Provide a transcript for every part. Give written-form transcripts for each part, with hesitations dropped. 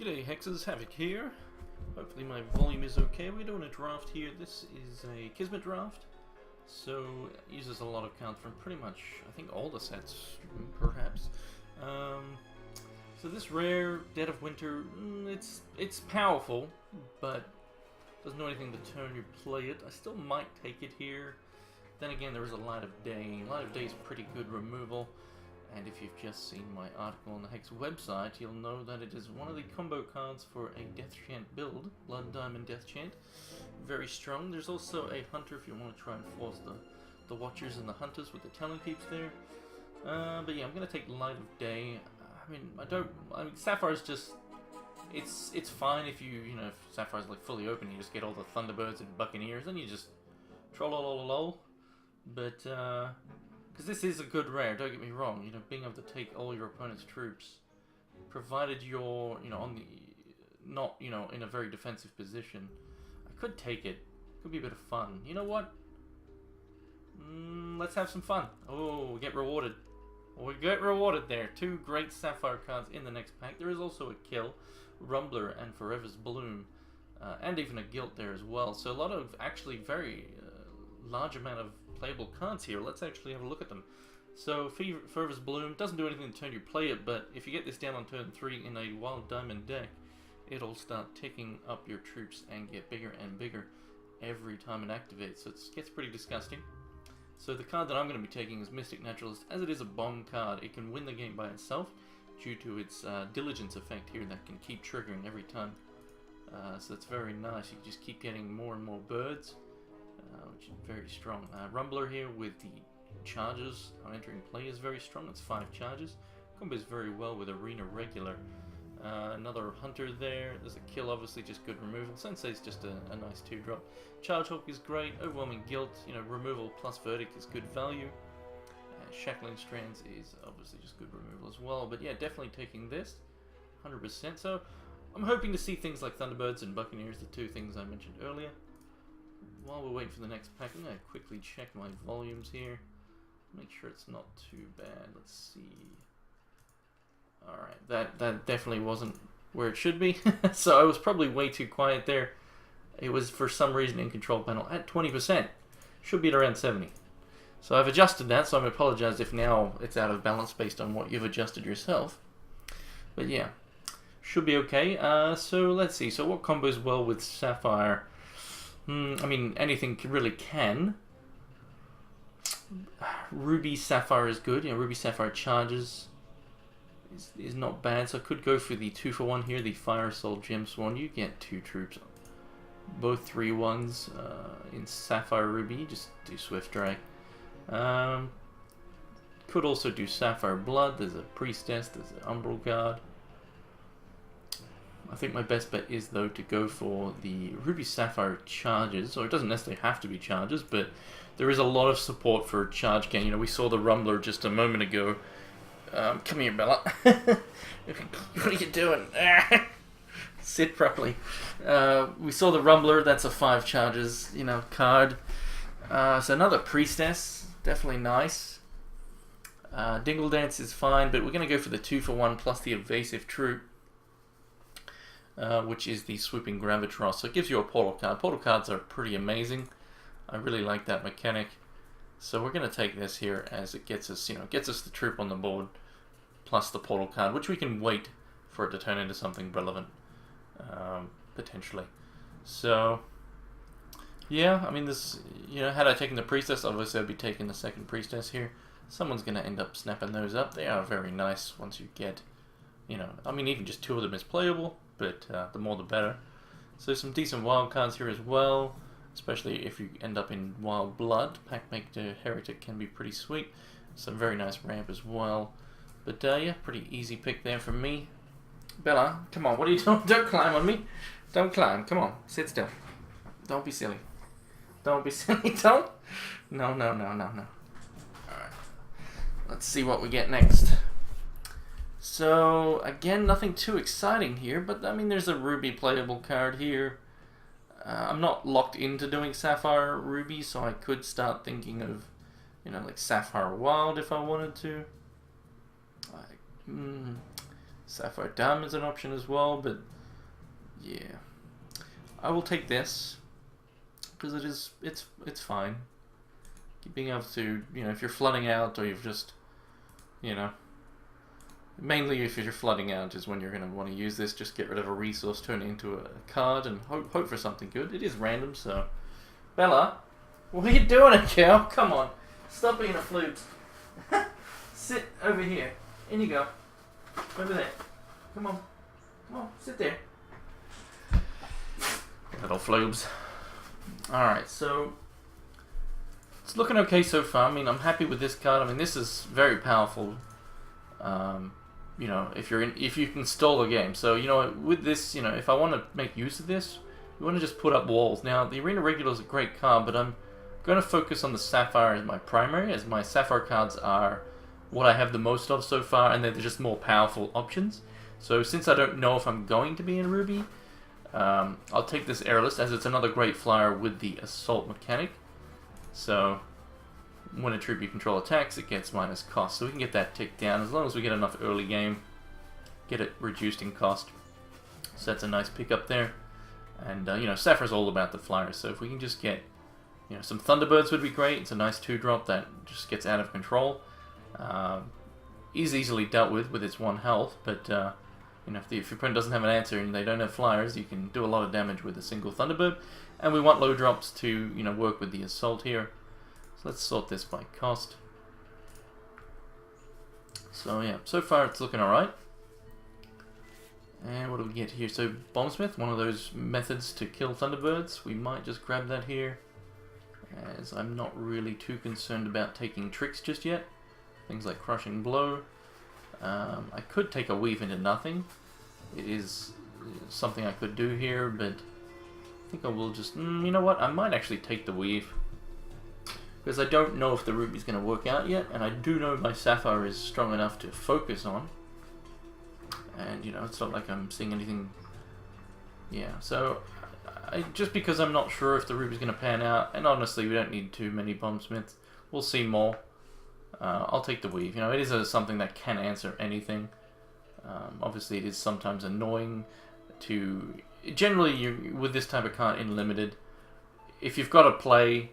G'day HexedHavoc here. Hopefully my volume is okay. We're doing a draft here. This is a Kismet Draft. So it uses a lot of cards from pretty much, I think, all the sets, perhaps. So this rare, Dead of Winter, it's powerful, but doesn't do anything the turn you play it. I still might take it here. Then again, there is a Light of Day. Light of Day is pretty good removal. And if you've just seen my article on the Hex website, you'll know that it is one of the combo cards for a Death Chant build, Blood Diamond Death Chant. Very strong. There's also a Hunter if you want to try and force the Watchers and the Hunters with the Telling Peeps there. But yeah, I'm going to take Light of Day. I mean, Sapphire's just, it's fine if if Sapphire's like fully open, you just get all the Thunderbirds and Buccaneers, and you just troll. But, because this is a good rare, don't get me wrong, being able to take all your opponent's troops, provided you're, on the, not, in a very defensive position. I could take it. Could be a bit of fun. You know what? Let's have some fun. Oh, we get rewarded. We get rewarded there. Two great Sapphire cards in the next pack. There is also a Kill, Rumbler, and Forever's Bloom, and even a Guilt there as well. So a lot of actually very large amount of playable cards here. Let's actually have a look at them. So Forever's Bloom doesn't do anything the turn you play it, but if you get this down on turn 3 in a Wild Diamond deck, it'll start ticking up your troops and get bigger and bigger every time it activates. So it gets pretty disgusting. So the card that I'm going to be taking is Mystic Naturalist. As it is a bomb card, it can win the game by itself due to its diligence effect here that can keep triggering every time. So it's very nice. You just keep getting more and more birds, which is very strong. Rumbler here with the charges on entering play is very strong. It's 5 charges. Combos very well with Arena Regular. Another Hunter there. There's a Kill, obviously just good removal. Sensei's just a nice 2-drop. Charge Hawk is great. Overwhelming Guilt, removal plus Verdict is good value. Shackling Strands is obviously just good removal as well. But yeah, definitely taking this 100%. So I'm hoping to see things like Thunderbirds and Buccaneers, the 2 things I mentioned earlier. While we're waiting for the next pack, I'm going to quickly check my volumes here. Make sure it's not too bad. Let's see. Alright, that definitely wasn't where it should be. So I was probably way too quiet there. It was for some reason in control panel at 20%. Should be at around 70. So I've adjusted that, so I apologize if now it's out of balance based on what you've adjusted yourself. But yeah, should be okay. So let's see. So what combos well with Sapphire? I mean, anything really can. Ruby Sapphire is good. Ruby Sapphire charges is not bad. So I could go for the 2-for-1 here, the Fire Soul Gemsworn. You get 2 troops, both 3/1s in Sapphire Ruby. Just do Swift Drag. Could also do Sapphire Blood. There's a Priestess. There's an Umbral Guard. I think my best bet is, though, to go for the Ruby Sapphire charges. Or it doesn't necessarily have to be charges, but there is a lot of support for charge gain. We saw the Rumbler just a moment ago. Come here, Bella. What are you doing? Sit properly. We saw the Rumbler. That's a 5 charges, card. So another Priestess. Definitely nice. Dingle Dance is fine, but we're going to go for the 2-for-1 plus the Evasive Troop. Which is the Swooping Gravitross. So it gives you a portal card. Portal cards are pretty amazing. I really like that mechanic. So we're going to take this here as it gets us, gets us the troop on the board plus the portal card, which we can wait for it to turn into something relevant, potentially. So, yeah, I mean, this, had I taken the Priestess, obviously I'd be taking the second Priestess here. Someone's going to end up snapping those up. They are very nice once you get, I mean, even just 2 of them is playable, but the more the better. So some decent wild cards here as well, especially if you end up in Wild Blood. Packmaker Heretic can be pretty sweet. Some very nice ramp as well. But yeah, pretty easy pick there from me. Bella, come on, what are you doing? Don't climb on me. Don't climb, come on, sit still. Don't be silly. Don't be silly, don't. No. Alright, let's see what we get next. So, again, nothing too exciting here, but I mean, there's a Ruby playable card here. I'm not locked into doing Sapphire Ruby, so I could start thinking of, like Sapphire Wild if I wanted to. Sapphire Dam is an option as well, but yeah, I will take this because it's fine. Being able to, you know, if you're flooding out or you've just, you know, mainly if you're flooding out is when you're going to want to use this. Just get rid of a resource, turn it into a card, and hope for something good. It is random, so Bella, what are you doing, girl? Come on, stop being a flute. Sit over here. In you go. Over there. Come on. Come on, sit there. Little floobs. Alright, so it's looking okay so far. I mean, I'm happy with this card. I mean, this is very powerful. You know, if you can stall a game. So, you know, with this, you know, if I want to make use of this, you want to just put up walls. Now, the Arena Regular is a great card, but I'm going to focus on the Sapphire as my primary, as my Sapphire cards are what I have the most of so far, and they're just more powerful options. So since I don't know if I'm going to be in Ruby, I'll take this Airless, as it's another great flyer with the Assault mechanic. So when a troop you control attacks, it gets minus cost. So we can get that ticked down as long as we get enough early game, get it reduced in cost. So that's a nice pickup there. And you know, Sapphire's all about the flyers, so if we can just get, you know, some Thunderbirds would be great. It's a nice 2-drop that just gets out of control. Is easily dealt with its 1 health, but you know, if your opponent doesn't have an answer and they don't have flyers, you can do a lot of damage with a single Thunderbird. And we want low drops to, you know, work with the Assault here. So let's sort this by cost. So yeah, so far it's looking alright. And what do we get here? So Bombsmith, one of those methods to kill Thunderbirds. We might just grab that here, as I'm not really too concerned about taking tricks just yet. Things like Crushing Blow. I could take a Weave into nothing. It is something I could do here, but I think I will just... you know what? I might actually take the Weave, because I don't know if the Ruby's going to work out yet, and I do know my Sapphire is strong enough to focus on. And, you know, it's not like I'm seeing anything... Yeah, so... just because I'm not sure if the Ruby's going to pan out, and honestly, we don't need too many Bombsmiths. We'll see more. I'll take the Weave. You know, it is something that can answer anything. Obviously, it is sometimes annoying to... Generally, with this type of card in Limited, if you've got a play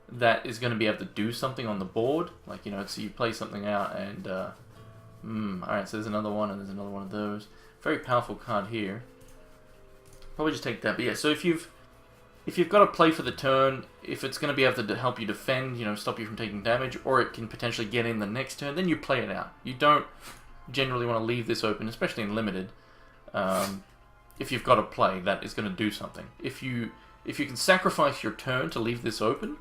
that is going to be able to do something on the board, like, you know, so you play something out and... alright, so there's another one, and there's another one of those. Very powerful card here. Probably just take that. But yeah, so if you've got a play for the turn, if it's going to be able to help you defend, you know, stop you from taking damage, or it can potentially get in the next turn, then you play it out. You don't generally want to leave this open, especially in Limited, if you've got a play that is going to do something. If you can sacrifice your turn to leave this open,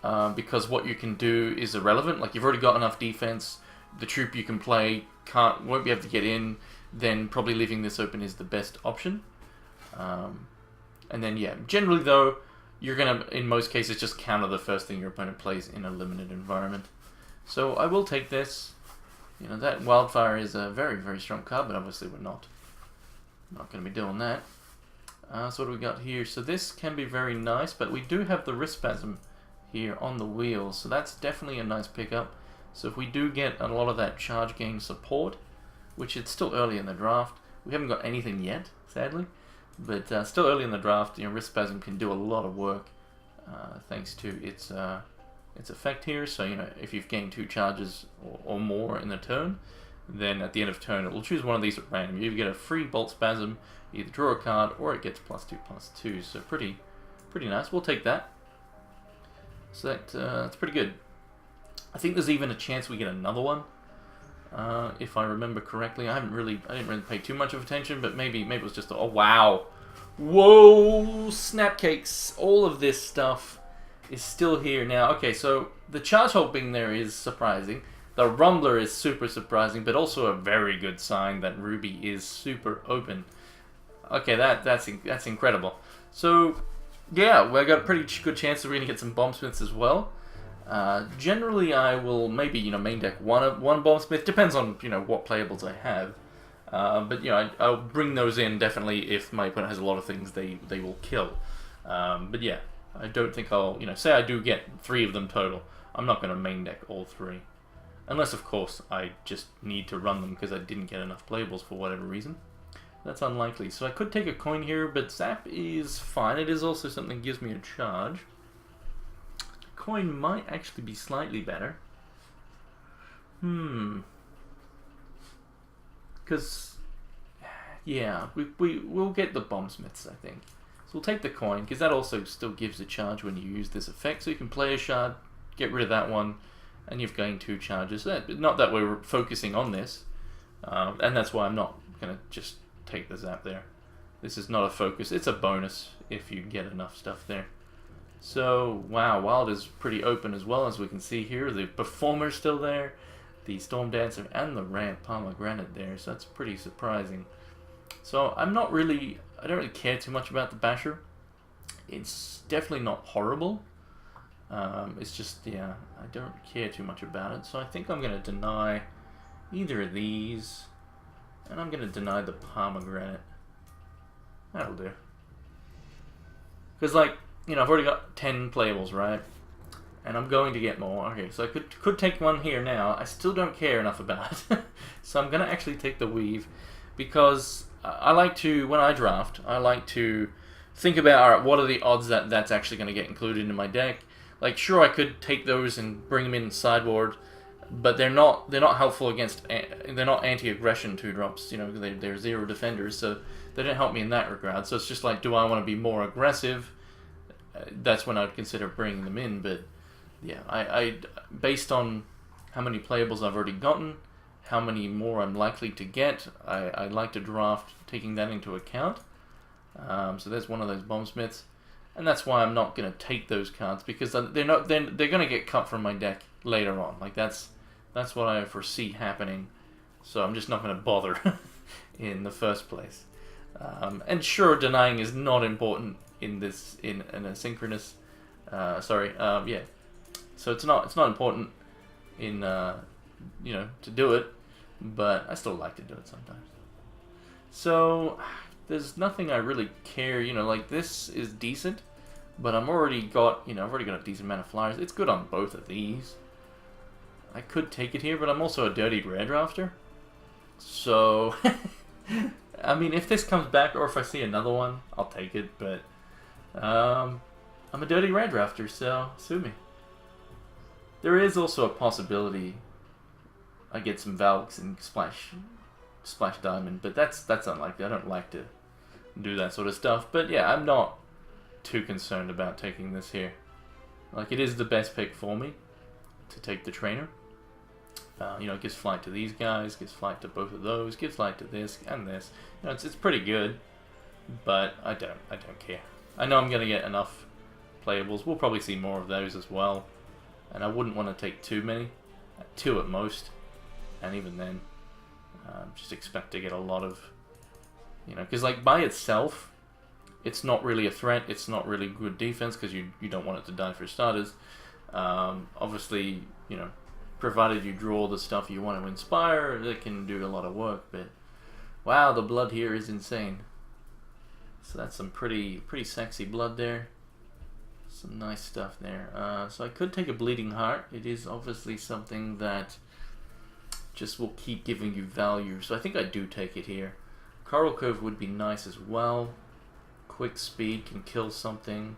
because what you can do is irrelevant, like you've already got enough defense, the troop you can play won't be able to get in, then probably leaving this open is the best option. And then, yeah, generally though, you're going to, in most cases, just counter the first thing your opponent plays in a Limited environment. So I will take this. You know, that Wildfire is a very, very strong card, but obviously we're not going to be doing that. So what do we got here? So this can be very nice, but we do have the Wrist Spasm here on the wheel, so that's definitely a nice pickup. So if we do get a lot of that charge gain support, which it's still early in the draft, we haven't got anything yet, sadly. But still early in the draft, you know, Wrist Spasm can do a lot of work thanks to its effect here. So, you know, if you've gained 2 charges or more in the turn, then at the end of turn it will choose one of these at random. You get a free Bolt Spasm, either draw a card or it gets +2/+2. So pretty nice. We'll take that. So that's pretty good. I think there's even a chance we get another one. If I remember correctly, I didn't really pay too much of attention, but maybe it was just oh wow, whoa, snapcakes! All of this stuff is still here now. Okay, so the charge hole being there is surprising. The Rumbler is super surprising, but also a very good sign that Ruby is super open. Okay, that's incredible. So yeah, we got a pretty good chance that we're gonna get some Bombsmiths as well. Generally, I will maybe, you know, main deck one Bombsmith. Depends on, you know, what playables I have. But, you know, I'll bring those in definitely if my opponent has a lot of things they will kill. But yeah, I don't think I'll, you know, say I do get 3 of them total. I'm not going to main deck all 3. Unless, of course, I just need to run them because I didn't get enough playables for whatever reason. That's unlikely. So I could take a coin here, but Zap is fine. It is also something that gives me a charge. Coin might actually be slightly better. Because, yeah, we'll get the Bombsmiths, I think. So we'll take the coin, because that also still gives a charge when you use this effect. So you can play a shard, get rid of that one, and you've gained 2 charges. Not that we're focusing on this, and that's why I'm not going to just take the Zap there. This is not a focus, it's a bonus if you get enough stuff there. So, wow, Wild is pretty open as well, as we can see here. The Performer's still there, the Storm Dancer, and the Ramp Pomegranate there, so that's pretty surprising. So, I don't really care too much about the Basher. It's definitely not horrible. It's just, yeah, I don't care too much about it. So I think I'm going to deny either of these, and I'm going to deny the Pomegranate. That'll do. Because, like, you know, I've already got 10 playables, right? And I'm going to get more. Okay, so I could take one here now. I still don't care enough about it. So I'm going to actually take the Weave, because I like to, when I draft, I like to think about, alright, what are the odds that that's actually going to get included in my deck? Like, sure, I could take those and bring them in sideboard, but they're not helpful against, they're not anti-aggression 2-drops, you know, they're 0 defenders, so they don't help me in that regard. So it's just like, do I want to be more aggressive? That's when I'd consider bringing them in. But yeah, I based on how many playables I've already gotten, how many more I'm likely to get, I like to draft taking that into account. So there's one of those Bombsmiths, and that's why I'm not going to take those cards, because they're going to get cut from my deck later on. Like that's what I foresee happening. So I'm just not going to bother in the first place. And sure, denying is not important in this in a synchronous. Yeah. So it's not important in you know, to do it, but I still like to do it sometimes. So there's nothing I really care. You know, like this is decent, but I've already got a decent amount of flyers. It's good on both of these. I could take it here, but I'm also a dirty rare drafter. So, I mean, if this comes back, or if I see another one, I'll take it, but I'm a dirty rare drafter, so sue me. There is also a possibility I get some Valks and Splash Diamond, but that's unlikely. I don't like to do that sort of stuff. But yeah, I'm not too concerned about taking this here. Like, it is the best pick for me to take the trainer. You know, it gives flight to these guys, gives flight to both of those, gives flight to this and this. You know, it's pretty good, but I don't care. I know I'm gonna get enough playables. We'll probably see more of those as well, and I wouldn't want to take too many, 2 at most, and even then, just expect to get a lot of, you know, because like by itself, it's not really a threat. It's not really good defense because you don't want it to die for starters. Obviously, you know, provided you draw the stuff you want to inspire, it can do a lot of work. But wow, the blood here is insane. So that's some pretty sexy blood there. Some nice stuff there. So I could take a Bleeding Heart. It is obviously something that just will keep giving you value. So I think I do take it here. Coral Cove would be nice as well. Quick speed can kill something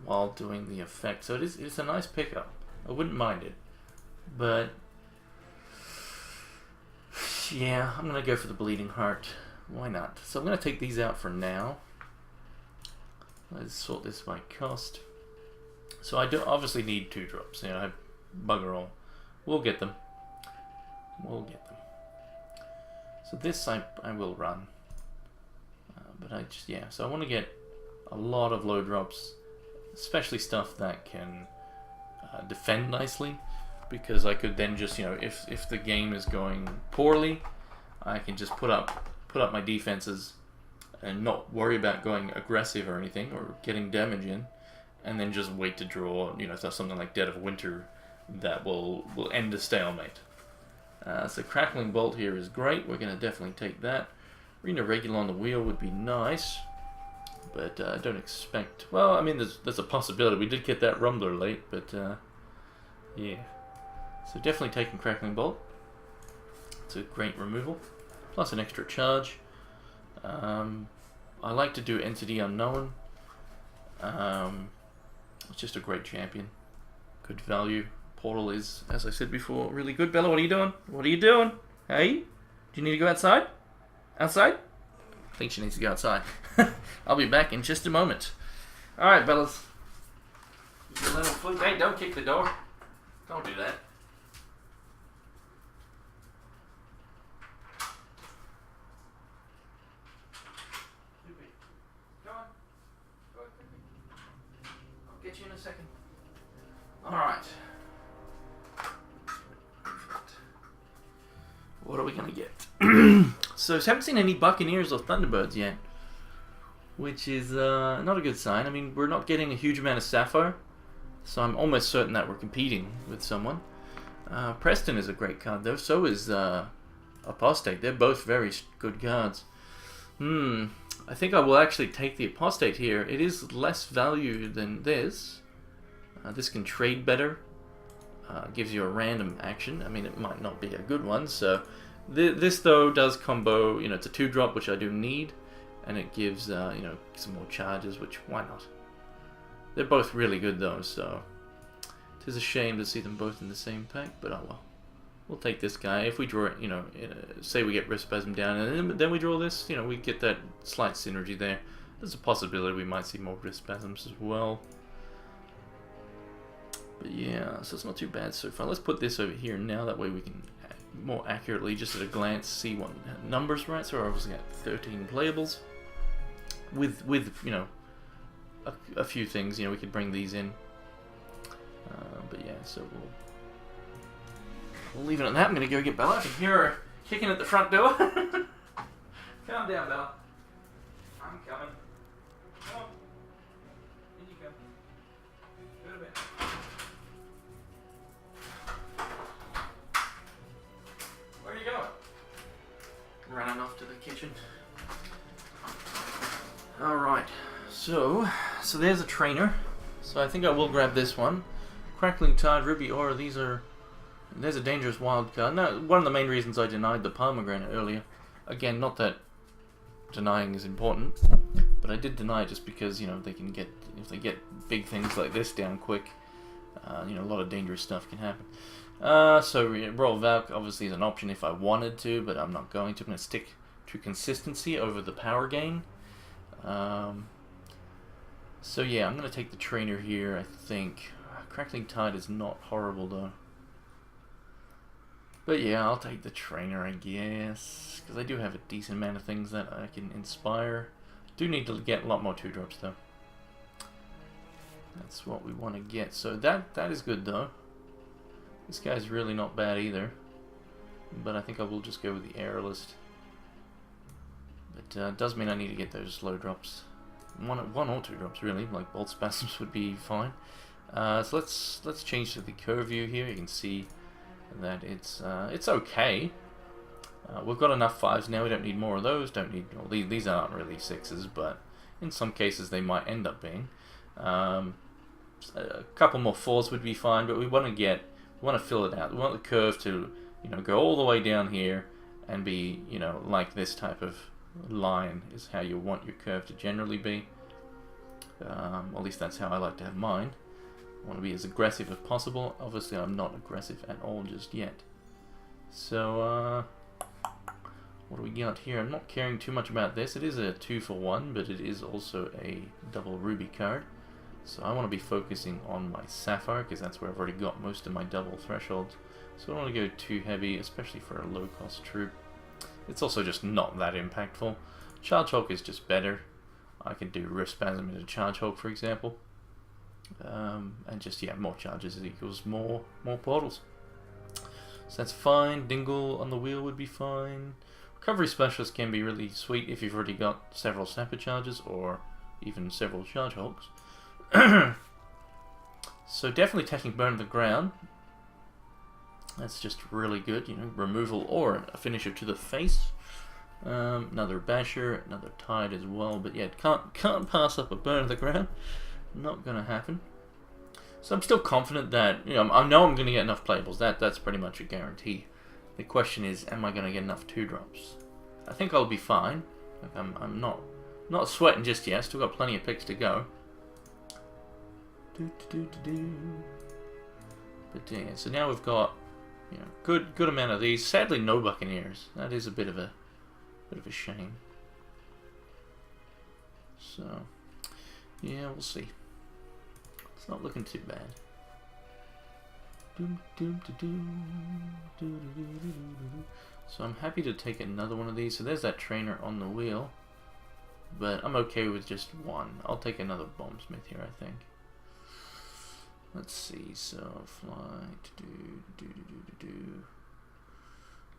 while doing the effect. So it's a nice pickup. I wouldn't mind it. But yeah, I'm going to go for the Bleeding Heart. Why not? So I'm going to take these out for now. Let's sort this by cost. So I do obviously need 2 drops. You know, I have bugger all. We'll get them. We'll get them. So this I will run. But I just, yeah, so I want to get a lot of low drops, especially stuff that can defend nicely, because I could then just, you know, if the game is going poorly, I can just put up my defenses and not worry about going aggressive or anything or getting damage in, and then just wait to draw, you know, something like Dead of Winter that will end a stalemate. So Crackling Bolt here is great. We're going to definitely take that. Arena Regular on the wheel would be nice, but I don't expect... Well, I mean, there's a possibility. We did get that Rumbler late, but yeah. So definitely taking Crackling Bolt. It's a great removal. Plus an extra charge. I like to do Entity Unknown. It's just a great champion. Good value. Portal is, as I said before, really good. Bella, what are you doing? What are you doing? Hey? Do you need to go outside? Outside? I think she needs to go outside. I'll be back in just a moment. Alright, Bellas. You little flute. Hey, don't kick the door. Don't do that. Go on. Go on quickly. I'll get you in a second. Alright. What are we gonna get? So, haven't seen any Buccaneers or Thunderbirds yet, which is not a good sign. I mean, we're not getting a huge amount of Sapphire, so I'm almost certain that we're competing with someone. Preston is a great card, though. So is Apostate. They're both very good cards. I think I will actually take the Apostate here. It is less value than this. This can trade better. Gives you a random action. I mean, it might not be a good one, so... This, though, does combo, you know, it's a 2-drop, which I do need, and it gives, you know, some more charges, which, why not? They're both really good, though, so it is a shame to see them both in the same pack, but oh well. We'll take this guy. If we draw it, you know, say we get Wrist Spasm down, and then we draw this, you know, we get that slight synergy there. There's a possibility we might see more Wrist Spasms as well. But yeah, so it's not too bad so far. Let's put this over here now, that way we can more accurately, just at a glance, see what numbers right. So we're obviously got 13 playables with you know, a few things. You know, we could bring these in, but yeah, so we'll leave it at that. I'm gonna go get Bella. I can hear her kicking at the front door. Calm down, Bella. I'm coming. Come on. In you go. Go to bed. Where are you going? Running off to the kitchen. Alright, so there's a trainer. So I think I will grab this one. Crackling Tide, Ruby Aura, there's a dangerous wild card. Now, one of the main reasons I denied the Pomegranate earlier, again, not that denying is important, but I did deny it just because, you know, they can get, if they get big things like this down quick, you know, a lot of dangerous stuff can happen. So Royal Valk obviously is an option if I wanted to, but I'm not going to. I'm going to stick to consistency over the power gain. So yeah, I'm going to take the trainer here, I think. Crackling Tide is not horrible though. But yeah, I'll take the trainer, I guess, because I do have a decent amount of things that I can inspire. Do need to get a lot more 2-drops though. That's what we want to get. So that is good though. This guy's really not bad either, but I think I will just go with the Aerialist. But it does mean I need to get those low drops. One or 2 drops really, like Bolt Spasms would be fine. So let's change to the curve view here. You can see that it's okay. We've got enough 5s now. We don't need more of those. Don't need, well, these aren't really 6s, but in some cases they might end up being. A couple more 4s would be fine, but we want to fill it out. We want the curve to, you know, go all the way down here and be, you know, like this type of line is how you want your curve to generally be. At least that's how I like to have mine. I want to be as aggressive as possible. Obviously I'm not aggressive at all just yet. So what do we got here? I'm not caring too much about this. It is a 2-for-1, but it is also a double ruby card. So I want to be focusing on my Sapphire, because that's where I've already got most of my double thresholds. So I don't want to go too heavy, especially for a low-cost troop. It's also just not that impactful. Charge Hulk is just better. I could do Wrist Spasm into Charge Hulk, for example. And just, yeah, more charges equals more portals. So that's fine. Dingle on the wheel would be fine. Recovery Specialist can be really sweet if you've already got several Snapper charges or even several Charge Hulks. So definitely taking Burn to the Ground. That's just really good, you know, removal or a finisher to the face. Another Basher, another Tide as well, but yeah, can't pass up a Burn to the Ground. Not gonna happen. So I'm still confident that, you know, I know I'm going to get enough playables. That's pretty much a guarantee. The question is, am I going to get enough 2-drops? I think I'll be fine. Like I'm not sweating just yet. Still got plenty of picks to go. But yeah, so now we've got, you know, good amount of these. Sadly, no Buccaneers. That is a bit of a shame. So yeah, we'll see. It's not looking too bad. So I'm happy to take another one of these. So there's that trainer on the wheel, but I'm okay with just one. I'll take another bombsmith here, I think. Let's see. So fly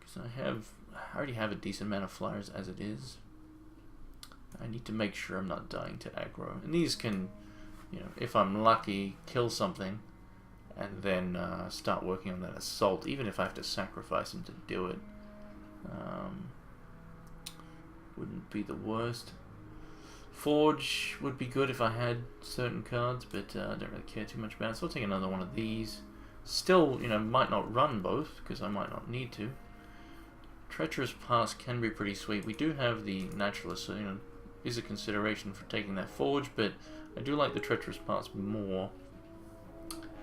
because I already have a decent amount of flyers as it is. I need to make sure I'm not dying to aggro, and these can, you know, if I'm lucky, kill something, and then start working on that assault, even if I have to sacrifice him to do it. Wouldn't be the worst. Forge would be good if I had certain cards, but I don't really care too much about it, so I'll take another one of these. Still, you know, might not run both, because I might not need to. Treacherous Pass can be pretty sweet. We do have the Naturalist, so, you know, is a consideration for taking that Forge, but I do like the Treacherous Pass more.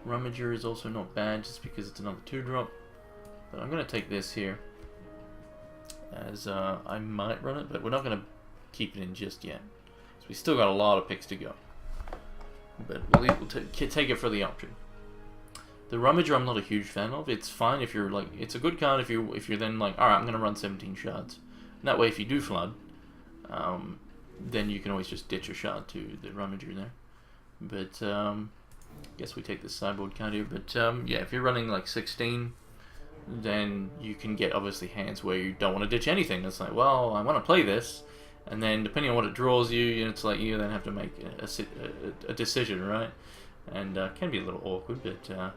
Rummager is also not bad, just because it's another 2-drop. But I'm going to take this here, as I might run it, but we're not going to keep it in just yet. So we still got a lot of picks to go. But we'll take it for the option. The Rummager I'm not a huge fan of. It's fine if you're like, it's a good card if you're then like, alright, I'm going to run 17 shards. And that way if you do flood, then you can always just ditch a shard to the Rummager there. But guess we take the sideboard card here. But yeah, if you're running like 16, then you can get obviously hands where you don't want to ditch anything. It's like, well, I want to play this, and then depending on what it draws you, it's like you then have to make a decision, right? And can be a little awkward, but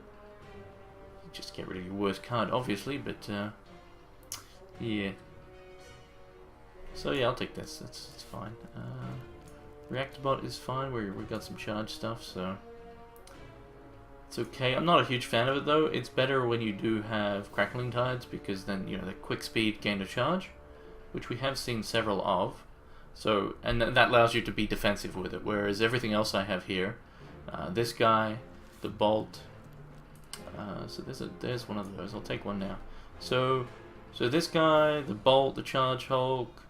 just get rid of your worst card, obviously. But yeah. So yeah, I'll take this. It's fine. Reactobot is fine. We've got some charge stuff, so it's okay. I'm not a huge fan of it though. It's better when you do have Crackling Tides, because then, you know, the quick speed gain of charge, which we have seen several of. So, and that allows you to be defensive with it. Whereas everything else I have here, this guy, the Bolt. So there's one of those. I'll take one now. So this guy, the Bolt, the Charge Hulk,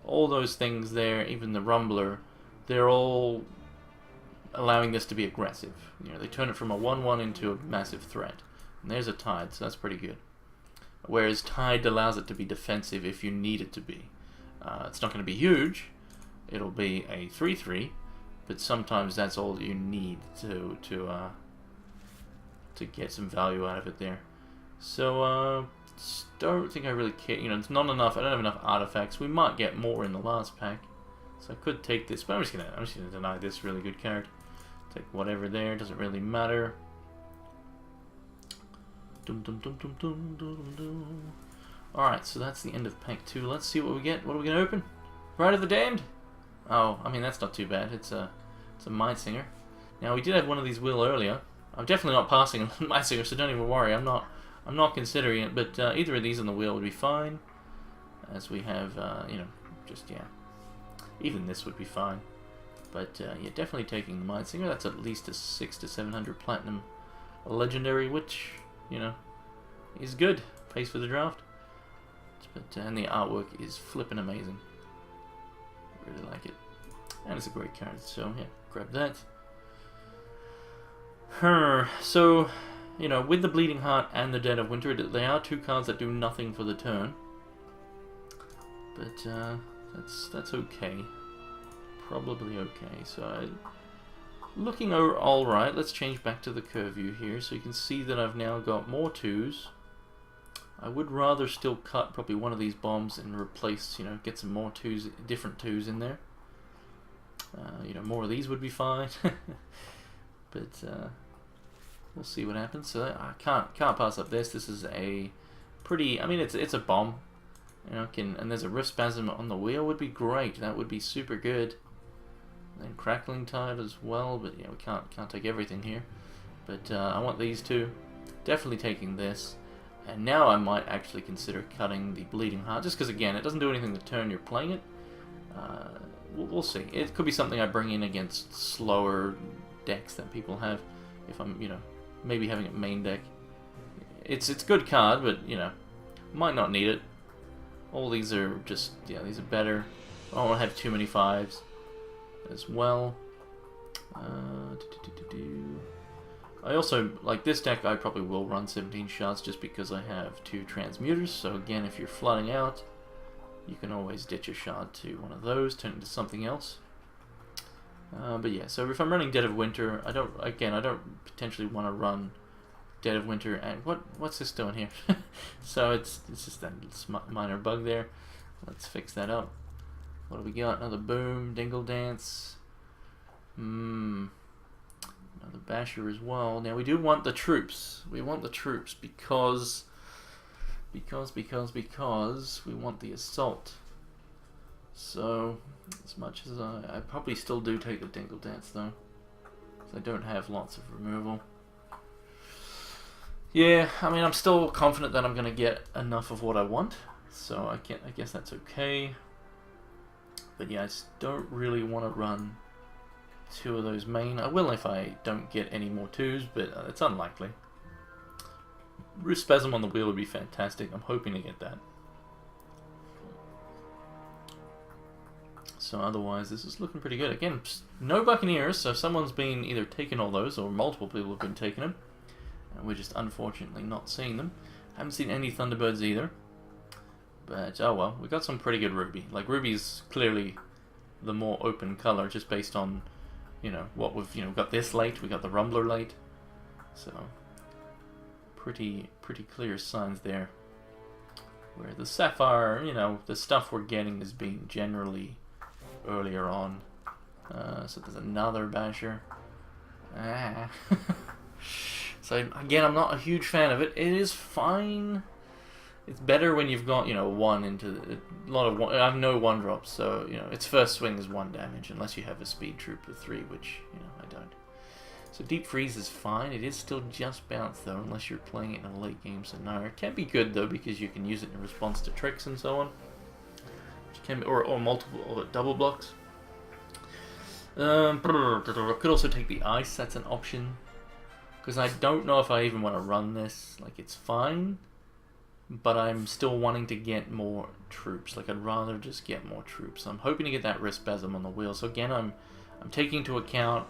all those things there, even the Rumbler, they're all allowing this to be aggressive. You know, they turn it from a 1/1 into a massive threat. And there's a Tide, so that's pretty good. Whereas Tide allows it to be defensive if you need it to be. It's not going to be huge. It'll be a 3/3, but sometimes that's all you need to get some value out of it there. So don't think I really care. You know, it's not enough. I don't have enough artifacts. We might get more in the last pack, so I could take this, but I'm just gonna deny this really good card. Take whatever there. Doesn't really matter. Alright, so that's the end of pack 2. Let's see what we get. What are we gonna open? Ride of the Damned? Oh, I mean, that's not too bad. It's a Might Singer. Now, we did have one of these wheel earlier. I'm definitely not passing on Might Singer, so don't even worry. I'm not considering it, but either of these on the wheel would be fine. As we have, you know, just, yeah. Even this would be fine. But, yeah, definitely taking the Might Singer. That's at least a 600 to 700 platinum legendary, which, you know, is good. Pays for the draft. But, and the artwork is flippin' amazing. Really like it. And it's a great card, so, yeah, grab that. So, you know, with the Bleeding Heart and the Dead of Winter, they are 2 cards that do nothing for the turn. But, that's okay. Probably okay. So, looking alright. Let's change back to the curve view here, so you can see that I've now got more 2s. I would rather still cut probably one of these bombs and replace, you know, get some more 2s, different 2s in there. You know, more of these would be fine. But, we'll see what happens. So I can't pass up this. This is a pretty, I mean, it's a bomb. You know, and there's a Rift Spasm on the wheel would be great. That would be super good. And then Crackling Tide as well, but yeah, we can't take everything here. But I want these two. Definitely taking this. And now I might actually consider cutting the Bleeding Heart, just because, again, it doesn't do anything the turn you're playing it. We'll see. It could be something I bring in against slower decks that people have. If I'm, you know, maybe having it main deck. It's a good card, but, you know, might not need it. All these are just, yeah, these are better. I don't want to have too many 5s as well. I also, like this deck, I probably will run 17 shards just because I have 2 transmuters. So again, if you're flooding out, you can always ditch a shard to one of those, turn it into something else. But yeah, so if I'm running Dead of Winter, I don't potentially want to run Dead of Winter. And what's this doing here? So it's just that minor bug there. Let's fix that up. What do we got? Another Boom, Dingle Dance. Another Basher as well. Now we do want the troops. We want the troops because we want the assault. So as much as I probably still do take the Dingle Dance though, because I don't have lots of removal. Yeah, I mean I'm still confident that I'm gonna get enough of what I want, so I guess that's okay. But yeah, I just don't really want to run 2 of those main. I will if I don't get any more 2s, but it's unlikely. Wrist Spasm on the wheel would be fantastic. I'm hoping to get that. So otherwise, this is looking pretty good. Again, no Buccaneers, so someone's been either taking all those, or multiple people have been taking them. And we're just unfortunately not seeing them. Haven't seen any Thunderbirds either. But, oh well, we got some pretty good Ruby. Like, Ruby's clearly the more open color, just based on, you know, what we've, you know, got this late, we got the Rumbler late. So, pretty clear signs there. Where the Sapphire, you know, the stuff we're getting is being generally earlier on. So there's another Basher. So, again, I'm not a huge fan of it. It is fine. It's better when you've got, you know, 1 into a lot of 1. I have no 1-drops, so, you know, its first swing is 1 damage, unless you have a speed troop with 3, which, you know, I don't. So Deep Freeze is fine. It is still just bounce, though, unless you're playing it in a late game scenario. It can be good, though, because you can use it in response to tricks and so on. Which can be, or multiple, or double blocks. Could also take the Ice, that's an option. Because I don't know if I even want to run this. Like, it's fine. But I'm still wanting to get more troops. Like, I'd rather just get more troops. I'm hoping to get that Wrist Spasm on the wheel. So again, I'm taking into account,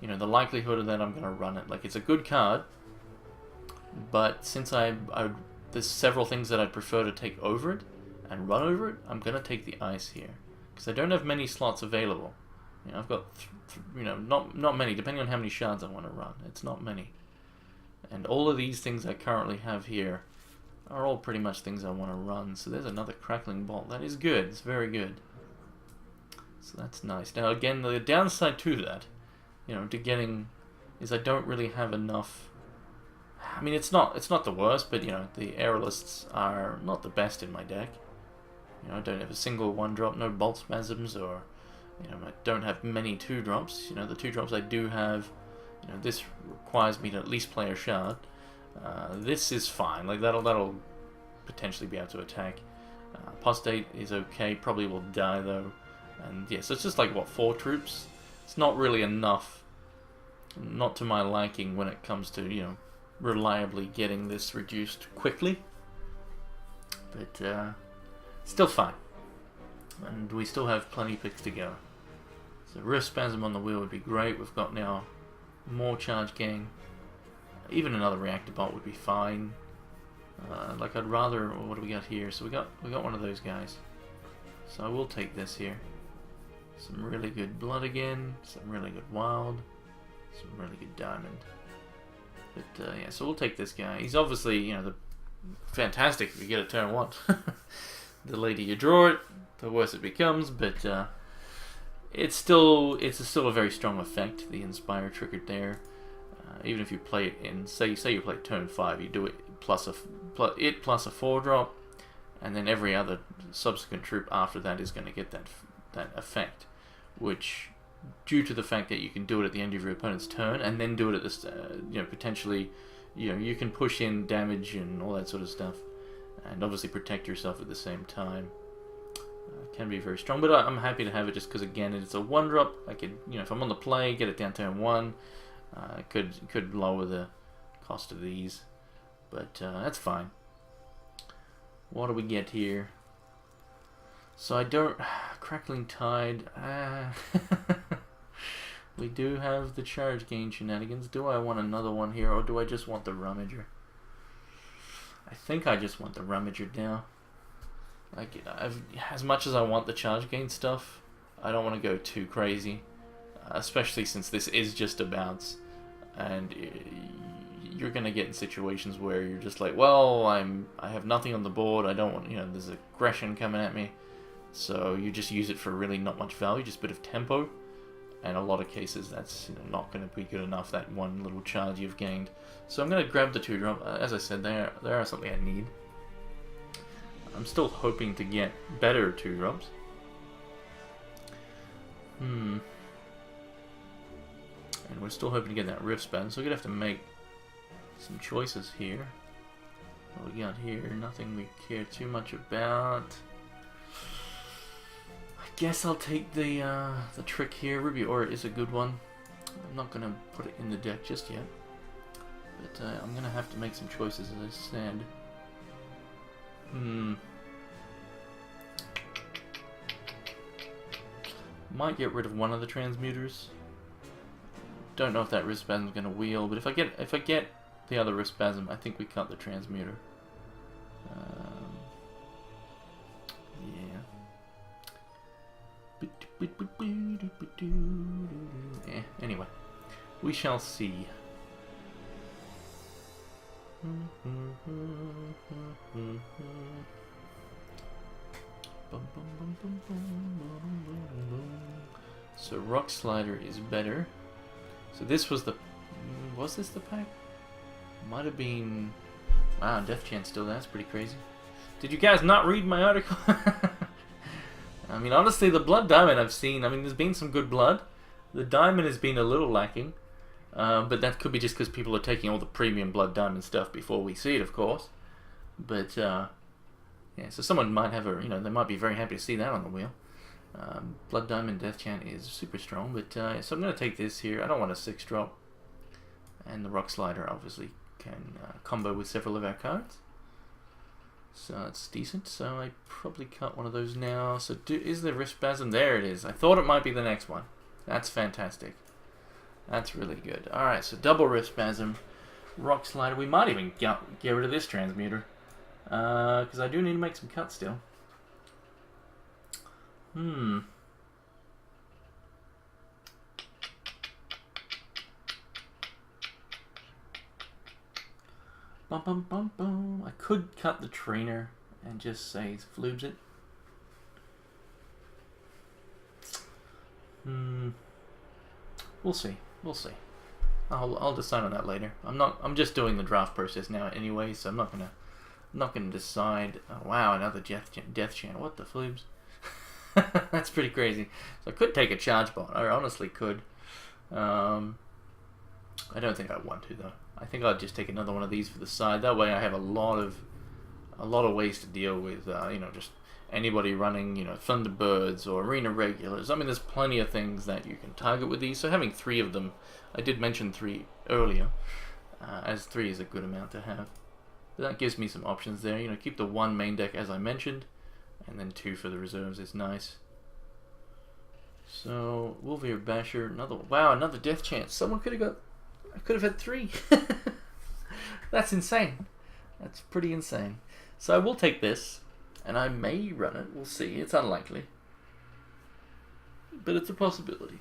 you know, the likelihood of that I'm going to run it. Like, it's a good card, but since there's several things that I'd prefer to take over it and run over it, I'm going to take the Ice here. Because I don't have many slots available. You know, I've got, you know, not many, depending on how many shards I want to run. It's not many. And all of these things I currently have here are all pretty much things I want to run. So there's another Crackling Bolt. That is good. It's very good. So that's nice. Now again, the downside to that, you know, to getting, is I don't really have enough. I mean, it's not the worst, but you know, the Aerialists are not the best in my deck. You know, I don't have a single 1-drop, no Bolt Spasms, or, you know, I don't have many 2-drops. You know, the 2-drops I do have, you know, this requires me to at least play a shard. This is fine. Like, that'll potentially be able to attack. Apostate is okay. Probably will die though. And yeah, so it's just like, what, 4 troops? It's not really enough. Not to my liking when it comes to, you know, reliably getting this reduced quickly. But still fine. And we still have plenty picks to go. So Wrist Spasm on the wheel would be great. We've got now more Charge Gang. Even another Reactor Bolt would be fine. Like, I'd rather, what do we got here? So we got one of those guys. So I will take this here. Some really good Blood again. Some really good Wild. Some really good Diamond. But yeah, so we'll take this guy. He's obviously, you know, fantastic if you get a turn 1. The later you draw it, the worse it becomes. But it's still a very strong effect. The Inspire triggered there. Even if you play it in, say you play turn 5, you do it plus a 4-drop, and then every other subsequent troop after that is going to get that effect, which due to the fact that you can do it at the end of your opponent's turn and then do it at this, potentially, you can push in damage and all that sort of stuff, and obviously protect yourself at the same time. Can be very strong, but I'm happy to have it just because, again, it's a 1-drop. I could, if I'm on the play, get it down turn 1. Could lower the cost of these, but that's fine. What do we get here? So I don't... Crackling Tide... We do have the charge gain shenanigans. Do I want another one here, or do I just want the Rummager? I think I just want the Rummager now. Like, as much as I want the charge gain stuff, I don't want to go too crazy. Especially since this is just a bounce. And you're going to get in situations where you're just like, well, I have nothing on the board. I don't want, there's aggression coming at me. So you just use it for really not much value, just a bit of tempo. And a lot of cases, that's not going to be good enough, that one little charge you've gained. So I'm going to grab the 2-drop. As I said, they are something I need. I'm still hoping to get better 2-drops. And we're still hoping to get that Rift Span, so we're going to have to make some choices here. What we got here? Nothing we care too much about. I guess I'll take the trick here. Ruby Aura is a good one. I'm not going to put it in the deck just yet. But I'm going to have to make some choices, as I said. Might get rid of one of the transmuters. Don't know if that Rift Spasm is going to wheel, but if I get the other Rift Spasm, I think we cut the transmuter. Yeah. Anyway, we shall see. So Rock Slider is better. So this was the... Was this the pack? Might have been... Wow, Death Chant's still there. That's pretty crazy. Did you guys not read my article? I mean, honestly, the Blood Diamond I've seen... I mean, there's been some good blood. The Diamond has been a little lacking. But that could be just because people are taking all the premium Blood Diamond stuff before we see it, of course. But, yeah, so someone might have a... they might be very happy to see that on the wheel. Blood Diamond Death Chant is super strong, but so I'm going to take this here. I don't want a 6-drop, and the Rock Slider obviously can combo with several of our cards, so that's decent. So I probably cut one of those now. So is the Rift Spasm? There it is. I thought it might be the next one. That's fantastic. That's really good. All right, so double Rift Spasm, Rock Slider. We might even get rid of this transmuter because I do need to make some cuts still. Bum, bum, bum, bum. I could cut the trainer and just say floobs it. We'll see. We'll see. I'll decide on that later. I'm just doing the draft process now anyway, so I'm not gonna decide. Oh, wow, another Death Chant. What the floobs? That's pretty crazy. So I could take a charge bot. I honestly could. I don't think I want to though. I think I'll just take another one of these for the side. That way I have a lot of ways to deal with. Just anybody running, Thunderbirds or Arena Regulars. I mean, there's plenty of things that you can target with these. So having 3 of them, I did mention 3 earlier, as 3 is a good amount to have. But that gives me some options there. Keep the 1 main deck as I mentioned. And then 2 for the reserves is nice. So Wolvere Basher, another Death Chant. Someone could have got. I could have had 3. That's insane. That's pretty insane. So I will take this, and I may run it. We'll see. It's unlikely, but it's a possibility.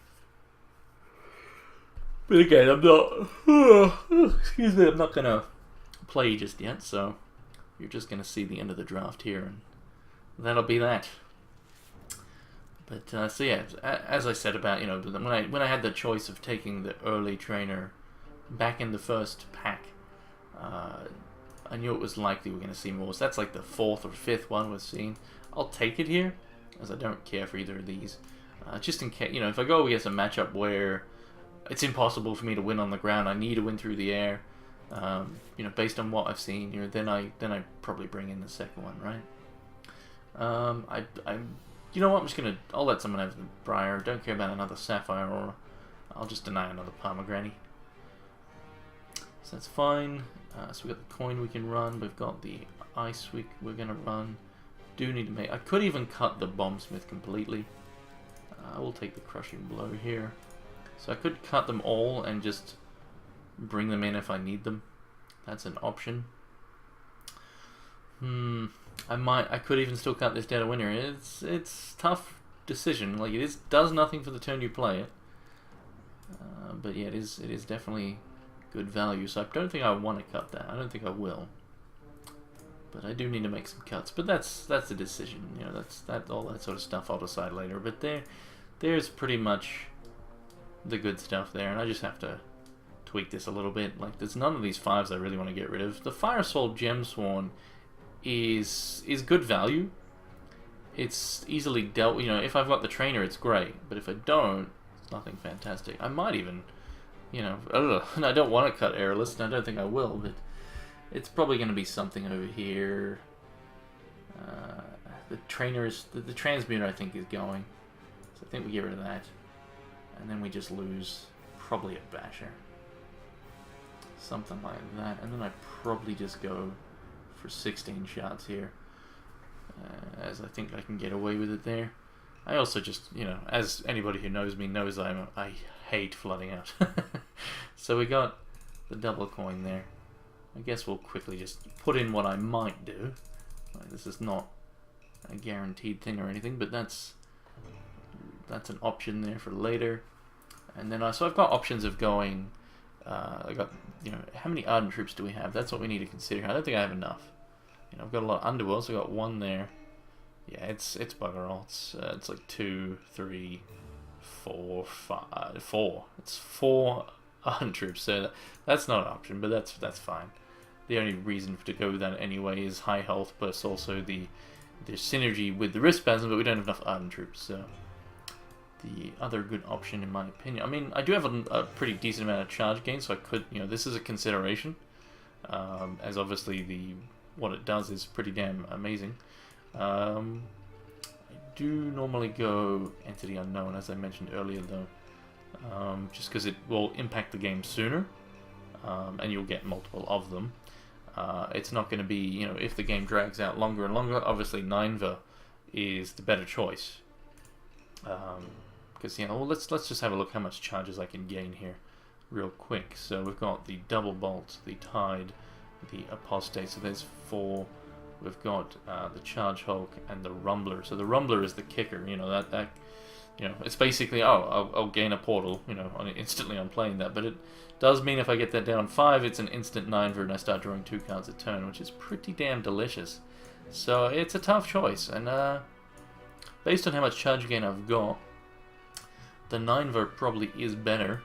But again, I'm not. Excuse me. I'm not gonna play just yet. So you're just gonna see the end of the draft here, and that'll be that. But so yeah, as I said about when I had the choice of taking the early trainer back in the first pack, I knew it was likely we're going to see more. So that's like the 4th or 5th one we've seen. I'll take it here, as I don't care for either of these. just in case, you know, if I go against a matchup where it's impossible for me to win on the ground, I need to win through the air. You know, based on what I've seen, you know, then I probably bring in the second one, right? You know what? I'll let someone have the Briar. Don't care about another Sapphire, or I'll just deny another Pomegranate. So that's fine. So we've got the coin we can run. We've got the ice we're gonna run. Do need to make. I could even cut the Bombsmith completely. I will take the Crushing Blow here. So I could cut them all and just bring them in if I need them. That's an option. I could even still cut this Dead of Winter. It's tough decision. Like, does nothing for the turn you play it. But yeah, it is definitely good value. So I don't think I want to cut that. I don't think I will. But I do need to make some cuts. But that's a decision. You know, that's all that sort of stuff I'll decide later. But there's pretty much the good stuff there, and I just have to tweak this a little bit. Like, there's none of these 5s I really want to get rid of. The Fire Soul Gemsworn is good value. It's easily dealt. You know, if I've got the trainer, it's great. But if I don't, it's nothing fantastic. I might even, you know, I don't know. I don't want to cut Airless, and I don't think I will. But it's probably going to be something over here. The trainer is the transmuter. I think is going. So I think we get rid of that, and then we just lose probably a Basher. Something like that, and then I probably just go for 16 shots here, as I think I can get away with it there. I also just, you know, as anybody who knows me knows, I hate flooding out. So we got the double coin there. I guess we'll quickly just put in what I might do. Like, this is not a guaranteed thing or anything, but that's an option there for later. And then so I've got options of going. I got, you know, how many Ardent Troops do we have? That's what we need to consider. I don't think I have enough. You know, I've got a lot of Underworlds. I got one there. Yeah, it's bugger all. It's like 2, 3, 4, 5, 4. It's 4 Ardent Troops. So that's not an option, but that's fine. The only reason to go with that anyway is high health, plus also the synergy with the wrist spasm. But we don't have enough Ardent Troops, so. The other good option, in my opinion. I mean, I do have a pretty decent amount of charge gain, so I could, you know, this is a consideration. As obviously what it does is pretty damn amazing. I do normally go Entity Unknown, as I mentioned earlier, though, just because it will impact the game sooner, and you'll get multiple of them. It's not going to be, you know, if the game drags out longer and longer, obviously Nineva is the better choice. Because, you know, well, let's just have a look how much charges I can gain here real quick. So we've got the Double Bolt, the Tide, the Apostate, so there's 4. We've got the Charge Hulk and the Rumbler. So the Rumbler is the kicker, you know, that you know, it's basically, I'll gain a portal, you know, instantly on playing that, but it does mean if I get that down 5, it's an instant 9 and I start drawing 2 cards a turn, which is pretty damn delicious. So it's a tough choice, and based on how much charge gain I've got, the 9-ver probably is better.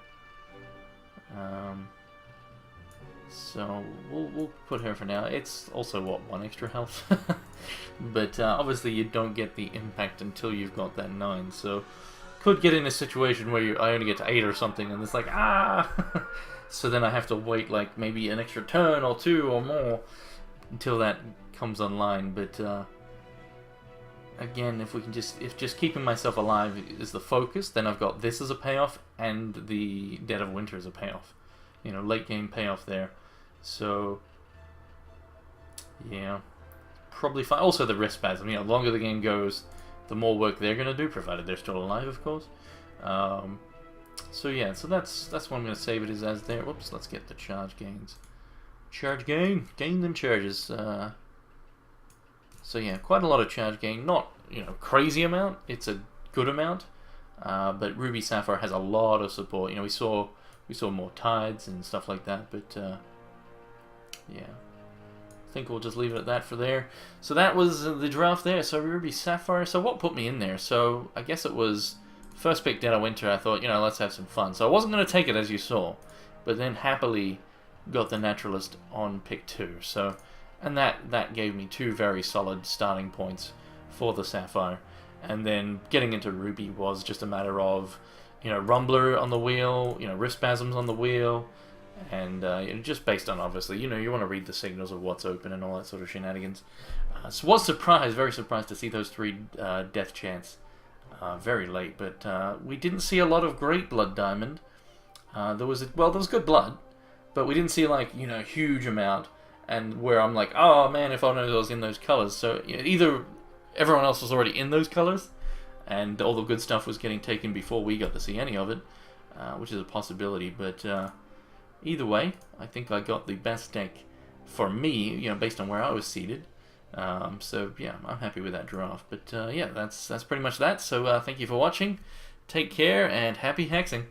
So we'll put her for now. It's also, what, 1 extra health? But obviously you don't get the impact until you've got that 9. So could get in a situation where I only get to 8 or something, and it's like, so then I have to wait like maybe an extra turn or 2 or more until that comes online. But again, if just keeping myself alive is the focus, then I've got this as a payoff and the Dead of Winter as a payoff. You know, late game payoff there. So yeah, probably fine. Also the wrist spasm. You know, the longer the game goes, the more work they're gonna do, provided they're still alive, of course. So yeah, so that's what I'm gonna save it as there. Whoops, let's get the charge gains. Charge gain them charges. So yeah, quite a lot of charge gain. Not, you know, crazy amount. It's a good amount. But Ruby Sapphire has a lot of support. You know, we saw more tides and stuff like that. But yeah, I think we'll just leave it at that for there. So that was the draft there. So Ruby Sapphire. So what put me in there? So I guess it was first pick Dead of Winter. I thought, you know, let's have some fun. So I wasn't going to take it, as you saw, but then happily got the Naturalist on pick 2. So, and that gave me 2 very solid starting points for the Sapphire. and then getting into Ruby was just a matter of, Rumbler on the wheel, Rift Spasms on the wheel, and just based on, obviously, you want to read the signals of what's open and all that sort of shenanigans. So was surprised, very surprised to see those 3 Death Chants very late, but we didn't see a lot of great Blood Diamond. There was good blood, but we didn't see like huge amount, and where I'm like, oh man, if only I was in those colors. So either everyone else was already in those colors, and all the good stuff was getting taken before we got to see any of it, which is a possibility. But either way, I think I got the best deck for me, based on where I was seated. So yeah, I'm happy with that draft. But yeah, that's pretty much that. So thank you for watching. Take care and happy hexing.